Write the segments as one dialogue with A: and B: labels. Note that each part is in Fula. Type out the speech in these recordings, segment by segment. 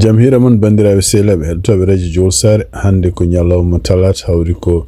A: Jamhira mon bandiraɓe sehlaɓe heɗotoɓe radio Jowol Sare hande ko ñalawma talat hawri ko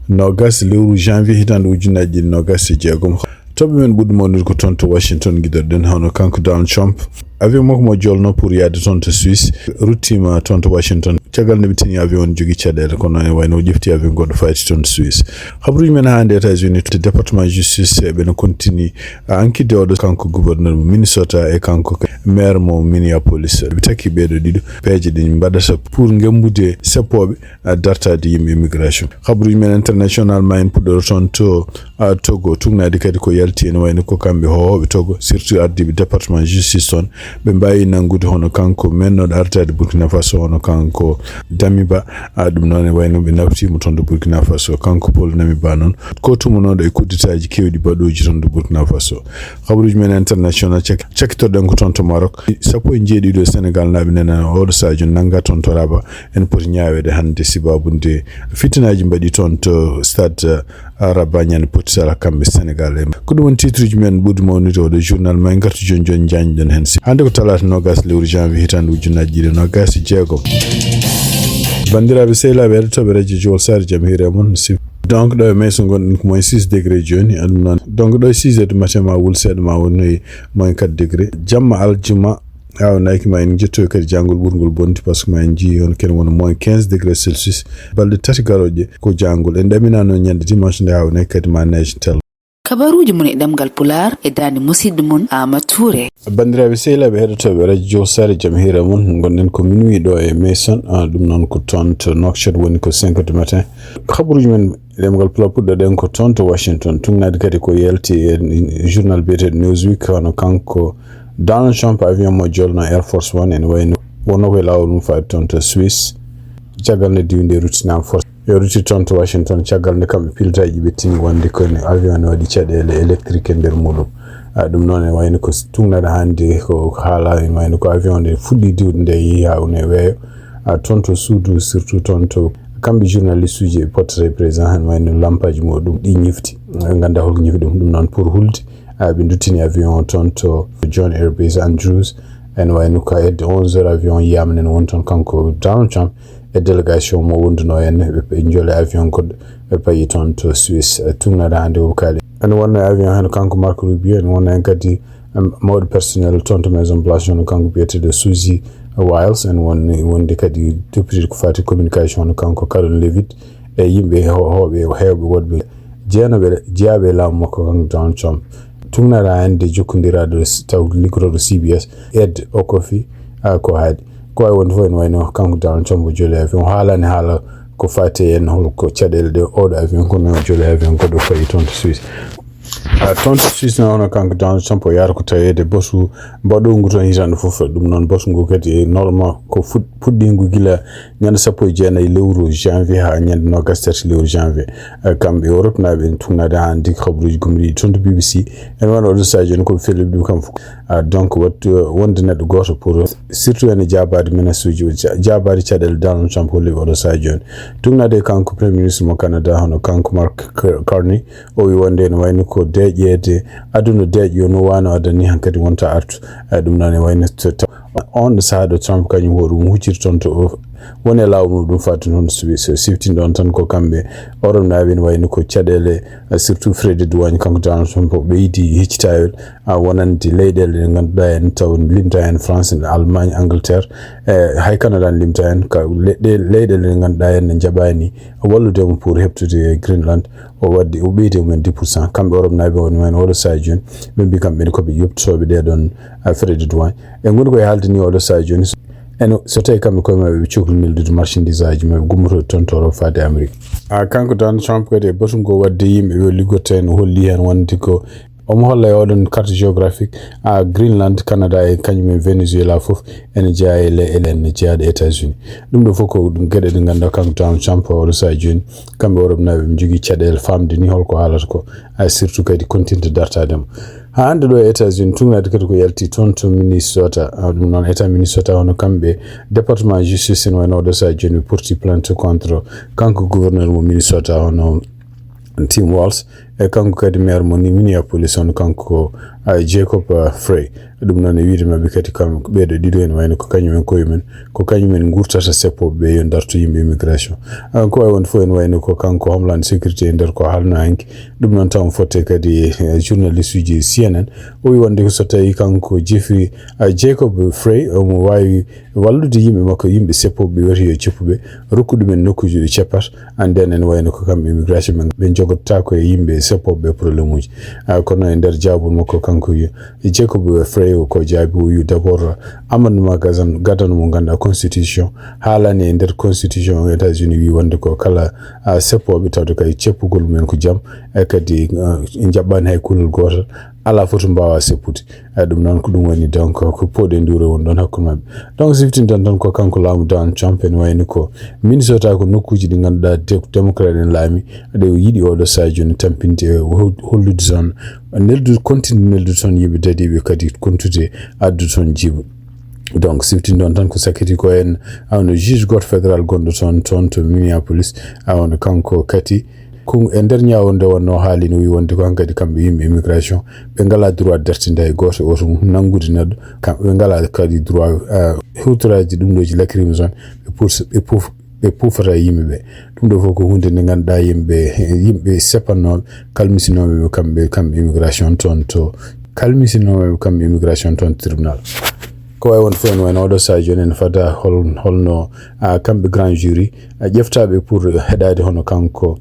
A: nogas lewru janvier hitande ujunnaji nogas e jeegom toɓe men ɓuɗɗo mawnude ko toon to Washington guiɗorɗen hono kanko Donald Trump avion makko mo jolno pour yahde toon to Suisse ruttima toon to Washington caggal nde ɓe tini avion jogui caɗele kono ne wayno ƴefti avion goɗɗo fati toon to Suisse habaruji men hande États-Unis to département justice ɓene continue enquête oɗo kanko gouverneur mo Minnesota e kanko maire mo Minneapolis ɓe takki ɓeɗo ɗiɗo peeje ɗe mbaɗata pour gembude seppoɓe dartade yimɓe immigration habaruji men international ma en puɗɗoro toon to Togo tugnade kadi ko yalti ene wayno ko kamɓe hohoɓe Togo surtout ardiɓe département justice toon ɓe mbawi nangude hono kanko mennoɗo artade Burkina Faso hono kanko Damiba ɗum noon e wayno ɓe naftimo toon do Burkina Faso kanko Paul Damiba noon ko tumunoɗo e kudditaji kewɗi baɗoji toon do Burkina Faso habaruji men international cakkitorɗen ko toon to Maroc sappo e jeeɗiɗo Sénégal naɓe nena oɗo sadio nanga toon to Raba en poti ñawede hande sibabunde fitinaji mbaɗi toon to stade Raba ñande poti sala kamɓe Sénégal ko ɗum woni titre ji men ɓuuri mawnude oɗo journal ma en gartu joni joni jañɗen hen hande ko talata nogas lewru janvier hitande ujunnaji ɗiɗi nogas e jeegom bandiraɓe sehlaɓe heɗotoɓe radio Jowol Sare jaam hiire mon donc ɗo e mayso gonɗen ko moins 6 degré joni ɗum noon donc ɗo e 6 heures du matin ma wul seeɗa ma wonnoyi moins 4 degré jamma aljuma hawnaki ma en jettoy kadi janngol ɓurgol bonti par ce que ma en jii on ken wona moins 15 degré celsius balɗe tati garoje ko janngol en ɗaminano ñande dimanche nde hawnaki kadi ma neige tel
B: kabaruji mon e ɗemgal Pulaar e dande musidɗo mon Amadou Touré
A: bandiraɓe sehlaɓe heɗotoɓe radio Jowol Sare jaam hiire mon gonɗen ko minuit ɗo e Mason ɗum noon ko toon to Nouakchott woni ko 5 du matin habaruji men ɗemgal Pulaar puɗɗoɗen ko toon to Washington tugnade kadi ko yalti e journal biyeteɗo Newsweek hono kanko Donald Trump avion mo jolno Air Force One ene wayno wonno koye lawol mum faade toon to Suisse caggal nde diwde rutinama force yo rutti toon to Washington caggal nde kamɓe pilotaji ɓe tini wonde kone avion ne waɗi caɗele électrique e nder muɗum ɗum noon e wayno ko tugnade hande ko haala e wayno ko avion nde fuɗɗi diwde nde yeehi hawne weeyo toon to suudu surtout toon to kamɓe journaliste uji e pottata président hen wayno lampaji muɗum ɗi ñifti ganda holko ñifi ɗum noon pour hulde ɓe duttini avion toon to John Air Base Andrews en wayno ko hedde 11 heures avion yamnen won toon kanko Donald Trump e délégation mo wonduno en ɓe joole avion goɗɗo ɓe payi toon to Suisse tugnade hande o kaali en wonno avion hen kanko Marco Rubio en wonno en kadi mawɗo personnel toon to Maison Blanche no kanko biyeteɗo Suzy Wiles en wonde kadi député ko fati communication no kanko Caroline Levitt e yimɓe hewɓe woɗɓe jeeyaɓe laamu makko kanko Donald Trump tugnade hande jokkodiraɗo taw liggoroɗo CBS Ed Okofi ko haadi ko ay wonde fof en wayno kanko Donald Trump o jooli avion haalani haala ko fati en holko caɗele ɗe oɗo avion kono jooli avion goɗɗo fayi toon to Suisse toon to Suisse noon hono kanko Donald Trump o yaara ko tawede bosu mbaɗowngu toon hitande fof ɗum noon bosu ngu kadi normalement ko puɗɗingu gila ñande 19 lewru janvier ha ñande 23 lewru janvier kamɓe Europe naɓe tugnade hande habaruji gomriɗi toon to BBC en wano oɗo saji en koɓe felliɓe ɗum kam fof donc wonde neɗɗo goto pour surtout ene jabade menace uji jabade caɗele Donald Trump holliɓe oɗo saji on tugnade kanko premier ministre mo Canada hono kanko Mark Carney o wi wonde ene wayno ko deƴƴede aduna deƴƴo no wano adani hankadi wonta artu ɗum noon e wayno on ɗo saaha ɗo Trump kañum hoɗum hucciri toon to woni e lawol mum ɗum fati noon so siftin ɗon tan ko kamɓe oɗon naɓe ne wayno ko caɗele surtout frais de douane kanko Donald Trump o ɓeydi heccitayol wonande leyɗele ɗe ganduɗa en taw limta hen France Allemagne Angleterre hay Canada n limta hen ka leyɗele ɗe ganduɗa en ne jaɓani walludemo pour heɓtude Greenland o wadde o ɓeydi mumen 10% kamɓe Europe naɓe woni men oɗo saji joni ɓe mbi kamɓe koɓe yoptotoɓe ɗeɗon frais de douane e goni koye haaldini oɗo saji joni en so tawi kamɓe koye maɓe ɓe cohli mildude marchandise aji maɓe gummotoɗe toon to Europe fade Amérique kanko Donald Trump kadi e batungo wadde yimɓe yo liggoto hen holli hen wonde ko omo holla e oɗon carte géographique Greenland Canada e kañum e Venezuela fof ene jeeya ene jeeyaɗo États-Unis ɗum ɗo fof ko ɗum gueɗe ɗe ganduɗa kanko Donald Trump oɗo saha joni kamɓe Europe naɓe ɓe jogui caɗele famde ni holko haalata ko surtout kadi continue dartademo ha hande ɗo e États-Unis tugnade kadi ko yalti toon to Minnesota ɗum noon état Minnesota hono kamɓe département justice en wayno oɗo saha joni ɓe porti plainte contre kanko gouverneur mo Minnesota hono Tim Walz kanko kadi maire mo ni Minneapolis on kanko Jacob Frey dum non e wiide mabbe kadi kam beedo dido en wayno ko kanyumen koyumen ko kanyumen gurtata seppo be yo darto yimbe immigration ko ay won fo en wayno ko kanko homeland security nder ko halno hanki dum non taw fotte kadi journalist uji CNN o wi wonde ko so tawi kanko Jeffrey Jacob Frey o mo wawi wallude yimbe makko yimbe seppo be wari yo cippube rokkudumen nokkuji de cepat anden en wayno ko kambe immigration be jogotta ko yimbe seppo be problème uji kono e nder jabul makko kanko Jacob Frey ko jaabi yu d'abord amendement gadan mo ganda constitution halani nder constitution États-Unis wi wonde ko kala seppo be tawde kay ceppugol men ko jam e kadi jabban hay kulul goto ala foto mbawa seppude dum non ko dum woni donc ko pode nduro won don hakku mabbe donc siftin don ko kanko laamu Donald Trump en wayni ko Minnesota ko nokkuji di ganda democrat en laami de yidi o do sajoni tampinte hollude zone neldu continue neldu ton yibe dadibe kadi kontude addu ton jibu donc siftin don tan ko sakiti ko en awno juge got federal gondo ton to Minneapolis awno kanko kati kun e nder nyawonde wonno haali no wi wonde ko hankadi kambe yimbe immigration be ngala droit dartinde e goto o tum nangude neddo kambe ngala kadi droit hutraji dum doji lakrim zone be pufata yimbe be dum do foko hunde ne ganda yimbe sepano kalmisinobe kambe immigration ton to kalmisinobe kambe immigration ton tribunal ko ay won fen wayno do sa jonen fada holno kambe grand jury jeftabe pour hedade hono kanko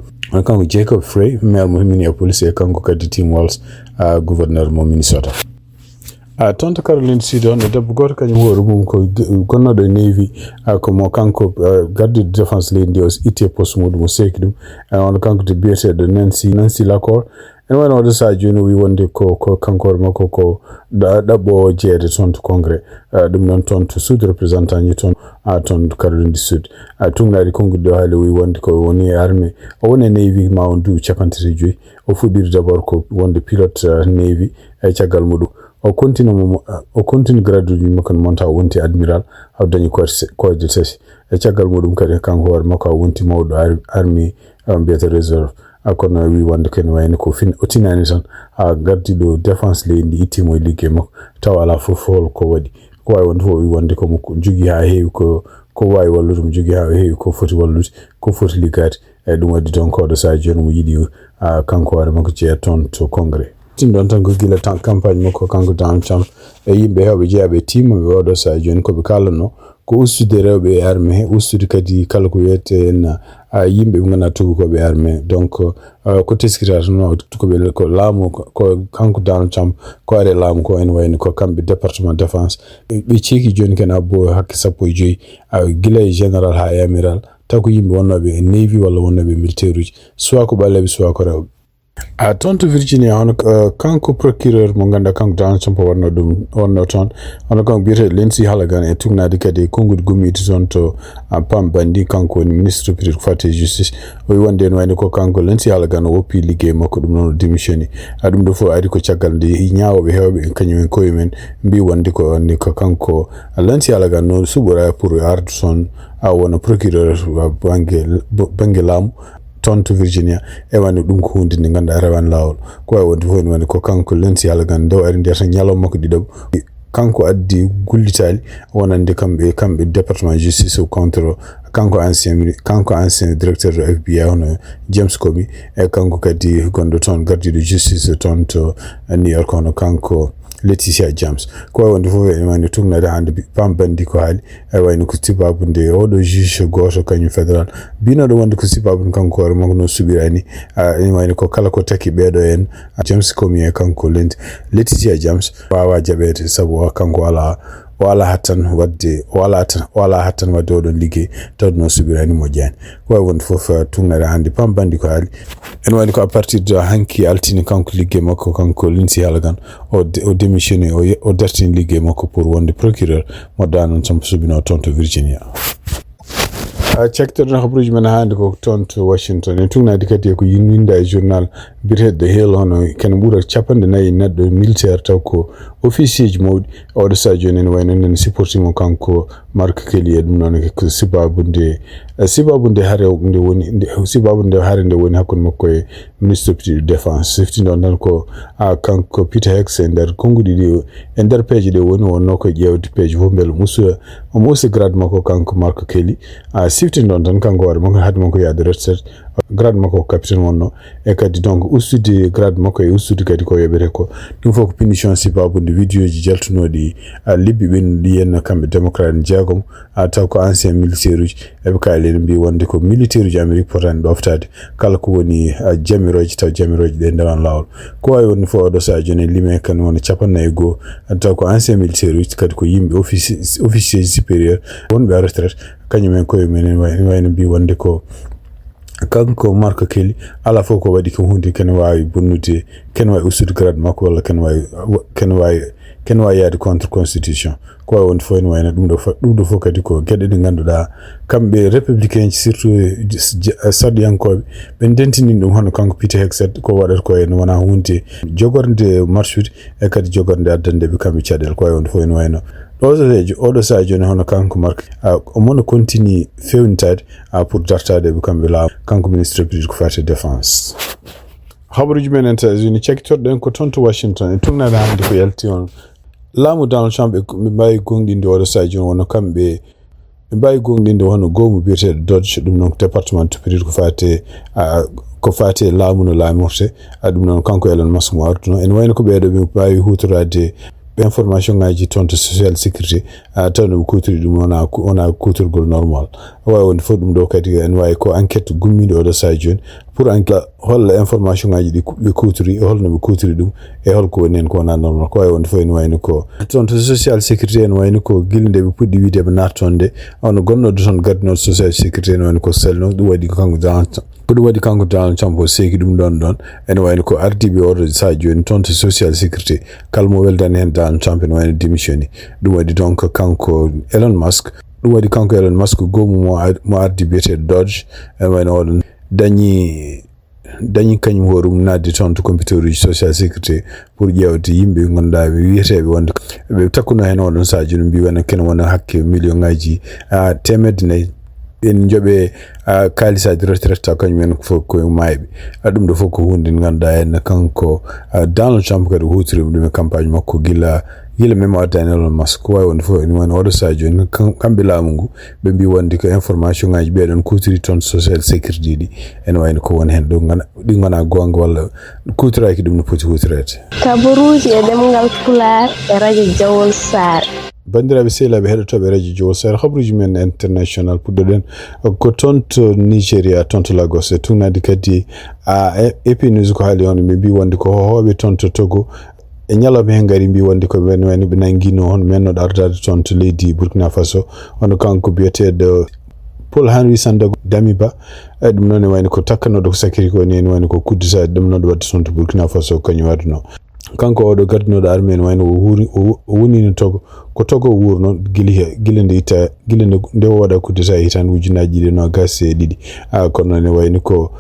A: Jacob Frey maire mo Minneapolis e kanko kadi Tim Walz gouverneur mo Minnesota tonto Caroline Sidon e debbo goto kanyum woro mum ko gonnodo e Navy ko mo kanko garde de défense lady os ite poste mudum o seki dum on kanko de biyeteɗo Nancy Lacor en wano do sa joni wi wonde ko kanko makko ko dabbo jeede ton to congrès dum non ton to sud représentant ni ton ton Caroline du Sud tungnaadi kongu do haali wi wonde ko woni armée o woni Navy ma on du capantati joyi o fudir d'abord ko wonde pilote Navy e caggal mudum o continue graduate makko monta wonti admiral haw dañi ko de tesi e caggal mudum kadi kanko war makko wonti mawdo armée mbiyata reserve kono wi wonde ken wayni ko fin otinani tan gardido défense leydi ittimo ligge makko taw ala fof hol ko wadi ko way wonde fo wi wonde ko mo jogi ha heewi ko wawi wallude mo jogi ha heewi ko foti wallude ko foti ligade e dum wadi don ko do sa joni mo yidi kanko war makko je ton to congrès tin don tan ko gila tan campagne makko kanko Donald Trump e yimbe hewbe jeabe timo be wado sa joni ko be kalano ko ustude rewbe armée ustude kadi kala ko wete en yimbe ngana tugo ko be armée donc ko teskirata no ko be ko laamu ko kanko Donald Trump ko are laamu ko en wayni ko kambe département défense be cieki joni ken abbo hakke sappo joyi gila général ha amiral tako yimbe wonnobe Navy walla wonnobe militaire uji soit ko balebe soit ko rewbe tonto Virginia on kanko procureur mo ganda kanko Donald Trump wonno ton on kanko biete Lindsey Halagan e tugnadi kadi kongude gumiti ton to pam bandi kanko woni ministre public fate justice o wonde en wayno ko kanko Lindsey Halagan o woppi liggey makko dum non démissioni dum do fo ari ko caggal ndi nyaawobe hewbe kanyum ko yumen mbi wonde ko ni ko kanko Lindsey Halagan no subura pour Ardson wona procureur bange lamu ton to Virginia e wani dum ko hunde ni ganda rewan lawol ko way wonde fo woni ko kanko Lindsey Halagan do ari nder nyalom makko dido kanko addi gullitali wonande kambe département justice contre kanko ancien directeur de FBI on James Comey e kanko kadi gondo ton garde de justice ton to New York on kanko Leticia James ko wonde fo e wani tugnade hande pam bandi ko haali e wayno ko tibabunde o do juge goto kanyu federal bino do wonde ko tibabun kanko war mo no subirani e wayno ko kala ko taki bedo en James Comey e kanko Leticia James wawa jabete sabu kanko wala hatan wadde odon liggey taw no subirani mo jani ko wonde fof tugnade hande pam bandi ko haali en wani ko a partir de hanki altini kanko liggey makko kanko Lindsey Halagan o démissionné o dartini liggey makko pour wonde procureur mo Donald Trump subino ton to Virginia cektor habruji men hande ko ton to Washington en tugnadi kadi ko yinwinda e journal biret de Hill hono ken bura capande nayi neddo militaire taw ko officier mawdi o do sa joni en wayno nen supporti mo kanko Mark Kelly dum non ke sibabunde hare nde woni sibabunde hare nde woni hakkunde makko e ministre of defense safety non ko kanko Peter Hex e nder kongudi di e nder page de woni wonno ko jewdi page fo bel musu grade makko kanko Mark Kelly safety non tan kanko war makko hadde makko yaade retraite grade makko capitaine wonno e kadi donc ustude grade makko e ustude kadi ko yebere ko dum fo ko punition sibabunde video ji jaltunodi libbi ben di yenno kambe democrat jagom taw ko ancien militaire uji e kaylen mbi wonde ko militaire uji Amerique potan doftade kala ko woni jamiroji taw jamiroji de ndewan lawol ko way woni fo do sa joni lime kan woni chapanna e go taw ko ancien militaire uji kadi ko yimbe officier supérieur wonbe a retraite kanyum en koy menen wayno mbi wonde ko kanko Mark Kelly ala fo ko wadi ko hunde ken wawi bonnude ken wawi ustude grade makko wala ken wawi yaade contre constitution ko won fo en wayna dum do fo kadi ko gede de ganduda kambe républicain surtout sadiyankobe ben dentini dum hono kanko Peter Hegseth ko wadata ko en wana hunde jogorde marchude e kadi jogorde addande be kambe cadel ko won fo en wayno odo sa joni hono kanko Mark o mono continue fewntade pour dartade be kambe la kanko ministre public ko fate défense habruji men États-Unis cektorde ko tonto Washington e tungnade hande ko yalti on laamu Donald Trump e mbawi gongdinde odo sa joni wono kambe mbawi gongdinde hono gomu biete Dodge dum non département public ko fate laamu no laamorte dum non kanko Elon Musk mo artuno en wayno ko beedo be mbawi hutorade information ngaji tonto social security tan dum kuturi dum ona kuturgol normal way won fo dum do kadi en way ko enquête gummido do sa joni pour enquête hol information ngaji di kuturi hol no kuturi dum e hol ko nen ko na normal ko way won fo en way ko tonto social security en way ko gilde be puddi wiide be nartonde on gonno do ton gadno social security en way ko selno dum wadi kanko danta ko wadi kanko Donald Trump o seki dum don en wayno ko ardibe ordo sa joni tonto social security kalmo weldani hen Donald Trump en wayno démissioni dum wadi donc kanko Elon Musk gomu mo ardibe Dodge en wayno odon dañi kanyum horum nadde tonto computer uji social security pour jewde yimbe gonda be wietebe wonde be takkuno hen odon sa joni mbi wana ken wona hakke million ngaji temedne en jobe kalisaji retraite kanyum en fo ko maybe dum do fo ko hunde nganda en kanko Donald Trump kadi hutiri dum campagne makko gila memo Elon Musk way won fo en won odo sajo en kambe lamungu be mbi wonde ko information ngaji be don kutiri ton social security di en wayno ko won hen do ngana gonga wala kutira ki dum no poti hutirete
C: kaburuji e demgal Pulaar e radio Jawol Sar
A: bandiraɓe sehlaɓe heɗotoɓe radio Jawol Sar habruji men international puɗɗoɗen ko tonto Nigeria tonto Lagos e tugnadi kadi epi news ko haali on ɓe mbi wonde ko hohoɓe tonto Togo e ñalawma hen gari mbi wonde ko ɓen wayno ɓe nanguino hono mennoɗo ardade tonto leydi Burkina Faso hono kanko biyeteɗo Paul Henry Sandago Damiba ɗum noon e wayno ko takkanoɗo ko sakiri ko ni en wayno ko kudditade ɗumnoɗo wadde tonto Burkina Faso kañum waduno kanko oɗo gardinoɗo armée en wayno o wonino Togo ko Togo wurno gile nde waɗa kuddita hitan ujunaji ɗi no gas e ɗiɗi kono noon e wayno ko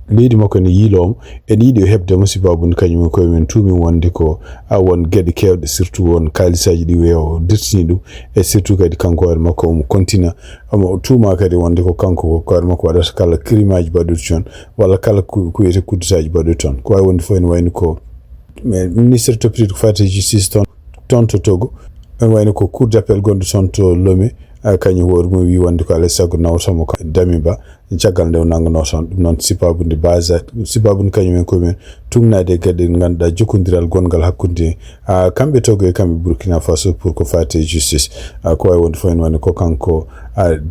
A: leydi makko ne yiilom en yiiɗi o heɓde musibabude kañum koye men tuumin wonde ko won gueɗe kewɗe surtout won kalisaji ɗi weewo dirtini ɗum e surtout kadi kanko hoore makko omo continue omo tuuma kadi wonde ko kanko ko hoore makko waɗata kala crime aji baɗuɗi toon walla kala ko wiyete kudditaji baɗuɗi toon ko wawi wonde fof en wayno ko ministre toppitiɗo ko fate justice toon to Togo en wayno ko cour d'appel gonɗo toon to Lomé kañum hoore mum wi wonde ko alay saago nawtamo ko Damiba caggal nde o nangano toon ɗum noon sibabude sibabude kañum en koyemen tugnade gueɗe ganduɗa jokkodiral gongal hakkude kamɓe Togo e kamɓe Burkina Faso pour ko fate justice ko wawi wonde fof en wayno ko kanko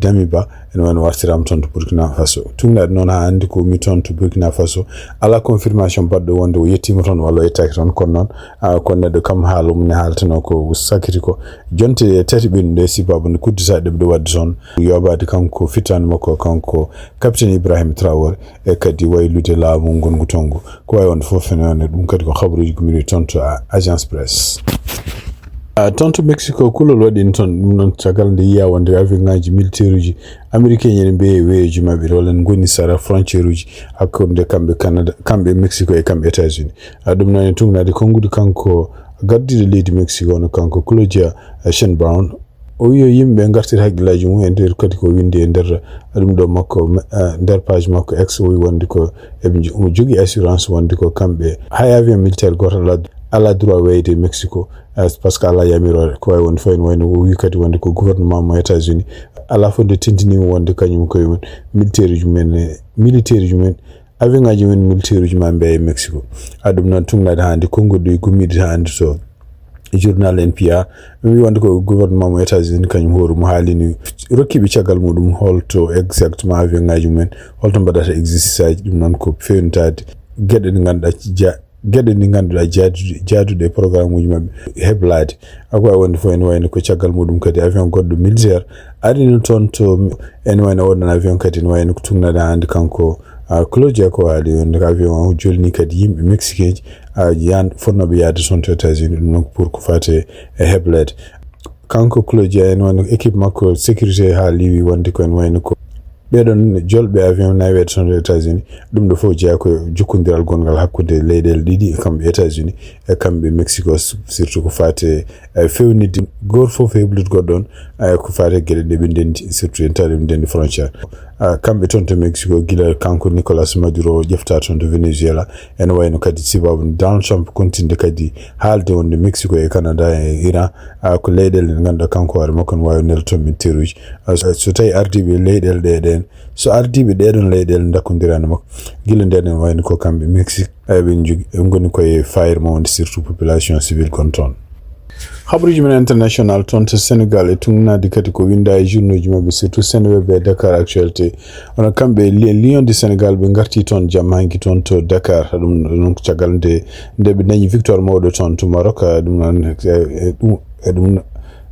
A: Damiba en wayno wartirama toon to Burkina Faso tugnade noon ha hande ko mi toon to Burkina Faso ala confirmation baɗɗo wonde o yettima toon walla o yettaki toon kono noon ko neɗɗo kam haala mum ne haaltano ko sakiti ko jonte tati ɓendu nde sibabude kudditaɗe ɓe wadde toon yobade kanko fitande makko kanko capitaine Ibrahim Traoré e kadi waylude laamu gongu tongu ko wawi wonde fof fenone ɗum kadi ko habaruji gumiri toon to agence presse toon to Mexico kulol waɗini toon ɗum noon caggal nde yiya wonde avion ngaji militaire uji américain ene mbiye weeyoji maɓɓe walla n goni sara frontiére uji hakkude kamɓe Canada kamɓe Mexico e kamɓe États-Unis ɗum noon en tugnade kongude kanko gardiɗo leydi Mexico no kanko Claudia Sheinbaum o wiyo yimɓe gartir haqqillaji mum e nder kadi ko windi e nder ɗum ɗo makko nder page makko ex o wi wonde ko omo jogui assurance wonde ko kamɓe hay avion militaire goto ala droit weyde Mexico par ce que ala yamirore ko way wonde fayin wayno o wi kadi wonde ko gouvernement mo États-Unis ala fonde tintinimo wonde kañum koye mum militaire ji mumen avion ngaji men militaire ji mamɓe e Mexico ɗum noon tungnade hande konngol gummide hande to journal NPR mi wonde ko gouvernement mo États-Unis kañum hoore mo haalini rokkiɓe caggal muɗum holto exactement avion ngaji mumen holto mbaɗata exercice aji ɗum noon ko fewnitade gueɗe ɗe ganduɗa jaaduɗe programme uji mabɓe heblade ako wawi wonde fof ene wayno ko caggal muɗum kadi avion goɗɗo militaire arino toon to ene wayno oɗon avion kadi ene wayno ko tungnade hande kanko Claudia ko haali wonde ko avion o jolni kadi yimɓe mexicain ji fonnoɓe yaade toon to États-Unis ɗum noon pour ko fate e heblede kanko Claudia ene wayno équipe makko sécurité ha liwi wonde ko ene wayno ko ɓeɗon jolɓe avion nawede toon to États-Unis ɗum ɗo fof jeeya ko jokkodiral gongal hakkude leyɗele ɗiɗi e kamɓe États-Unis e kamɓe Mexico surtout ko fate fewnide goto fof heblude goɗɗon ko fate gueɗe ɗe ɓe ndendi surtout en tawi ɓe ndendi frontiére kamɓe toon to Mexico gila kanko Nicolas Maduro ƴefta toon to Venezuela ene wayno kadi sibabu Donald Trump continde kadi haalde wonde Mexico e Canada e Iran ko leyɗele ɗe ganduɗa kanko hoore makko ne wawi nelda toon min terruji so tawi ardiɓe leyɗele ɗeɗen so ardiɓe ɗeɗon leyɗele dakkodirano makko gila nden en wayno ko kamɓe Mexique ɓe goni koye fayre mo wonde surtout population civile gon toon habruji men international toon to Sénégal e tungnade kadi ko winda e journaux ji mabɓe surtout Seneweb e Dakar actualité ono kamɓe Lion du Sénégal ɓe garti toon jamma hanki toon to Dakar ɗum caggal nde ɓe dañi victoire mawɗo toon to Maroc ɗum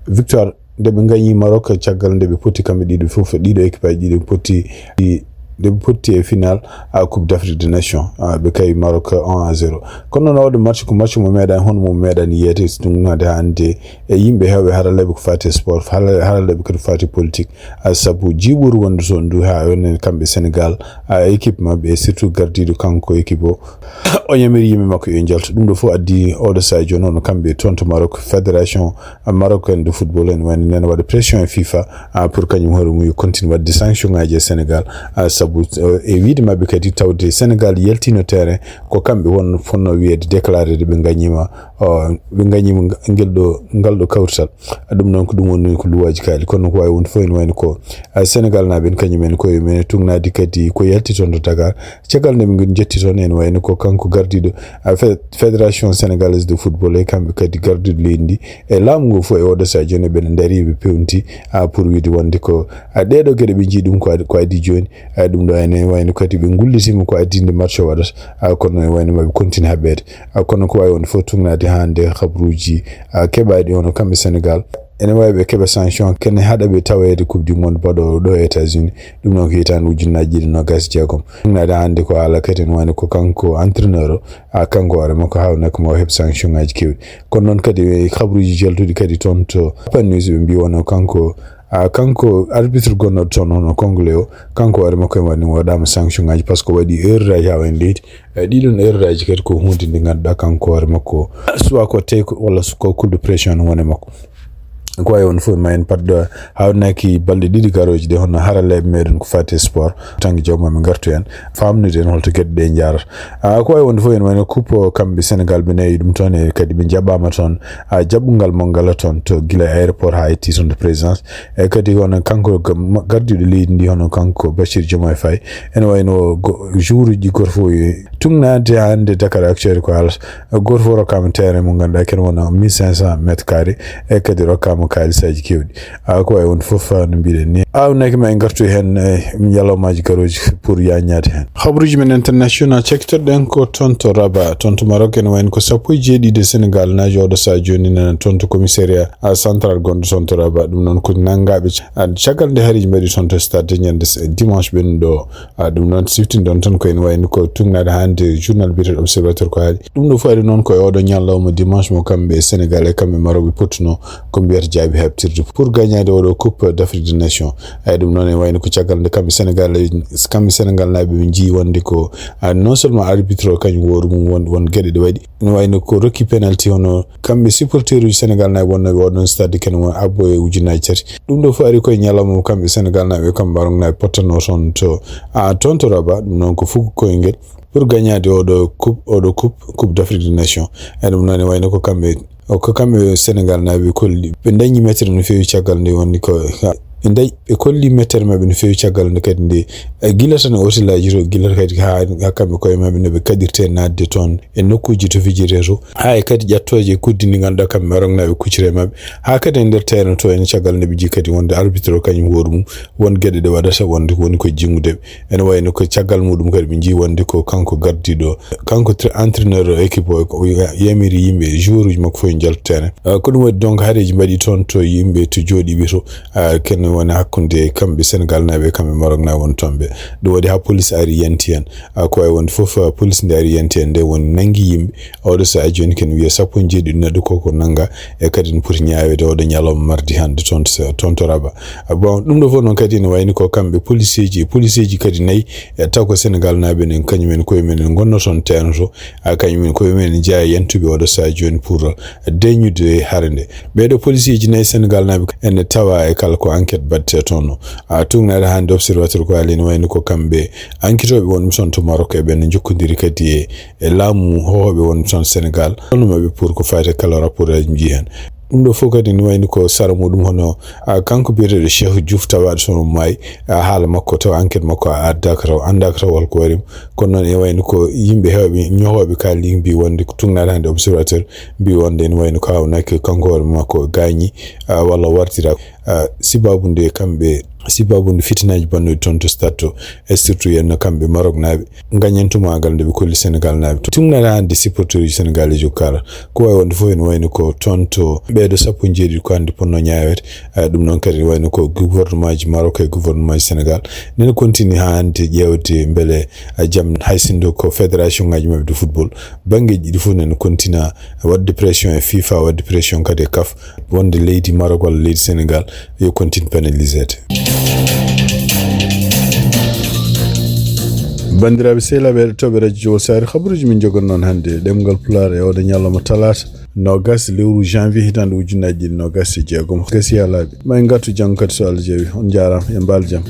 A: victoire nde ɓe gañi Maroc caggal nde ɓe poti kamɓe ɗiɗo fof ɗiɗo équipe aji ɗiɗo de potti e final Coupe d'Afrique des Nations ɓe kawi Maroc 1-0 kono noon oɗo match ko match mo meeɗani hono mo meeɗani yiyete ɗumnade hande e yimɓe hewɓe haraleɓe ko fati sport haraleɓe kadi fati politique saabu jiiɓuru wonde toon ndu ha wonnen kamɓe Sénégal équipe mabɓe surtout gardiɗo kanko équipe o ñamiri yimɓe makko yo jalta ɗum ɗo fof addi oɗo saha joni ono kamɓe toon to Maroc fédération marocaine de football en wani nene waɗa pression e FIFA pour kañum hoore mum yo continue wadde sanction ngaji e Sénégal saabu e wiide mabɓe kadi tawde Sénégal yaltino terrain ko kamɓe won fonno wiyede déclaré de ɓe gañima ngal ɗo kawrital ɗum noon ko ɗum woni ko luwaji kaali kono ko wawi wonde fof ene wayno ko Sénégal naɓen kañumen koye men tungnadi kadi ko yalti toon to Dakar caggal nde ɓe jetti toon ene wayno ko kanko gardiɗo fédération sénégalaise de football e kamɓe kadi gardiɗo leydi ndi e laamu ngu fof e oɗo saha joni ɓene daari ɓe pewnti pour wiide wonde ko ɗeɗo gueɗe ɓe jii ɗum ko addi joni ɗum ɗo ene wayno kadi ɓe gullitima ko addinde match o waɗata kono ene wayno maɓe continue haɓede kono ko wawi wonde fof tungnade hande habruji keɓaɗi ono kamɓe Sénégal ene wawi ɓe keeɓa sanction kene haɗa ɓe tawede coupe du monde baɗo ɗo e États-Unis ɗum noon ko hitande ujunnaji ɗiɗi nogas jeegom tungnade hande ko haala kadi ene wayno ko kanko entraîneur o kanko hoore makko hawnako mo heɓ sanction ngaji kewɗi kono noon kadi habruji jaltuɗi kadi toon to Japan News ɓe mbi wono kanko arbitre gonnoɗo toon hono congolais o kanko hoore makko e waɗi waɗama sanction ngaji par ce que waɗi erreur aji ha en leydi ɗiɗon erreur aji kadi ko hunde nde ganduɗa kanko hoore makko soit ko tawi walla ko coup de pression no wone makko ko wawi won fof ma en padɗo hawnaki balɗe ɗiɗi garoji ɗe hono haraleɓe meɗen ko fati sport tangue jawmaɓe gartu hen famnude en holto gueɗe ɗe jarata ko wawi wonde fof en wayno coupe kamɓe Sénégal ɓe nayi ɗum toon e kadi ɓe jaɓɓama toon jaɓɓugal mo ngala toon to guila aéroport ha yetti toon de présidence e kadi hono kanko gardiɗo leydi ndi hono kanko Bachir Diomaye Faye ene wayno jour uji goto fof tungnade hande Dakar actuel ko haalata goto fof rokkama terrain mo ganduɗa ken wona 1500 mètres carré e kadi rokkama kaalisaji kewɗi ko wawi wonde fof no mbiɗen ni awnaki ma en gartu hen ñalawmaji garoji pour yañade hen habruji men international cektoɗen ko toon to Rabat toon to Maroc ene wayno ko 17 Sénégal naji oɗo saha joni nana toon to commissariat central gonɗo toon to Rabat ɗum noon ko nangaɓe caggal nde hariji mbaɗi toon to stade ñande dimanche ɓennuɗo ɗum noon siftindon toon ko ene wayno ko tungnade hande journal biyeteɗo observateur ko haali ɗum ɗo fof ari noon koye oɗo ñallawma dimanche mo kamɓe Sénégal e kamɓe Maroc ɓe pottuno ko mbiyata jaabi heɓtirde pour gagnade oɗo coupe d'Afrique des Nations ay dum non e wayno ko ciagal de kambe Sénégal na be ji wonde ko non seulement arbitre kany woru mum won gede de wadi no wayno ko rokki penalty hono kambe supporter du Sénégal na wonno wodon stade ken won abbo e ujina ciati dum do faari ko nyalamo kambe Sénégal na be kam barong na potano son to tonto raba dum non ko fuku ko ngel pour gagner de coupe d'Afrique des Nations et dum non e wayno ko kambe Sénégal na be kolli be dañi metre no feewi ciagal de wonni ko ndey e kolli meter mabbe no feewi ciagal ne kadi de gilata no otila jiro gilata kadi ha kambe koye mabbe no be kadirte nadde ton e nokkuji to fijireto ha e kadi jattoje kuddini ganda kambe rongnabe kucire mabbe ha kadi nder terrain to en ciagal ne biji kadi wonde arbitre kanyum worum won gede de wadata wonde woni ko jingude en wayno ko ciagal mudum kadi be ji wonde ko kanko gardido kanko entraîneur équipe o yemiri yimbe joueuruji makko fo jalto terrain ko dum wadi donc hareji mbadi ton to yimbe to jodi bi to ken wona hakkunde kambe Sénégal nabe kambe Maroc na won tombe do wadi ha police ari yentien ko ay won fofa police ndari yentien de won nangi yimbe awdo sa joni ken wiya sappo jeedi na do ko nanga e kadi pour nyaawe do nyalom mardi hande tonto raba bon dum do fo non kadi ne wayni ko kambe policeji kadi nay e taw ko Sénégal nabe nen kanyumen ko men gonno ton tenso kanyumen ko men jaay yentube awdo sa joni pour deñude harande be do policeji nay Sénégal nabe en tawa e kala ko enquête batte tono tungna hande observateur ko alini wayni ko kambe enquêtobe won mission to Maroc e ben jokkondiri kadi e laamu hohobe won ton Sénégal no mabbe pour ko fayta kala rapport e jihen dum do fokati ni wayni ko sara mudum hono kanko biire Cheikh Diouf tawad sono may haala makko taw enquête makko andakra wal ko warim kon non e wayni ko yimbe hewbe nyohobe kali bi wonde ko tungna hande observateur bi wonde ni wayni ko hawnake kanko makko gañi walla wartira sibabunde kambe fitinaji banno tonto stato e surtout yenno kambe Maroc nabe gagnantuma gal de be kolli Sénégal nabe tumna hande supporter Sénégal jokara ko way wonde fo en wayno ko tonto beedo sappo jeedi ko andi ponno nyaawet dum non kadi wayno ko gouvernement ji Maroc e gouvernement ji Sénégal nen continue hande jewte mbele jam haysindo ko fédération ngaji mabbe de football bangeji di fu nen continue wadde pression e FIFA wadde pression kadi CAF wonde leydi Maroc wala leydi Sénégal yo continue pénalisate bandiraɓe sehlaɓe toɓe radio sare habaruji min jogon noon hannde ɗemgal Pulaar e oɗo ñalawma talata nogas lewru janvier hitande ujunnaji 2026 gasi yalaɓe may gatu janggo kadi so Allah jawi on jarama e mbal jaam